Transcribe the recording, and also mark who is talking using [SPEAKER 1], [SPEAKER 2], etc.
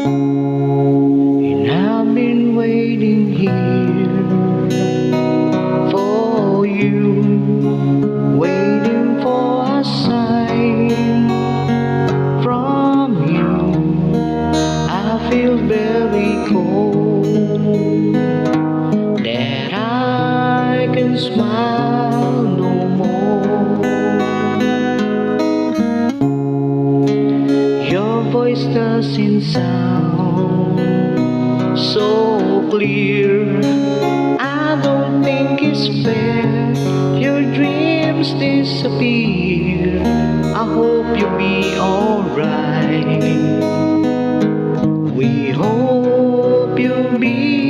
[SPEAKER 1] And I've been waiting here for you, waiting for a sign from you. I feel very cold, that I can smile no more. Your voice doesn't sound so clear. I don't think it's fair. Your dreams disappear. I hope you'll be alright. We hope you'll be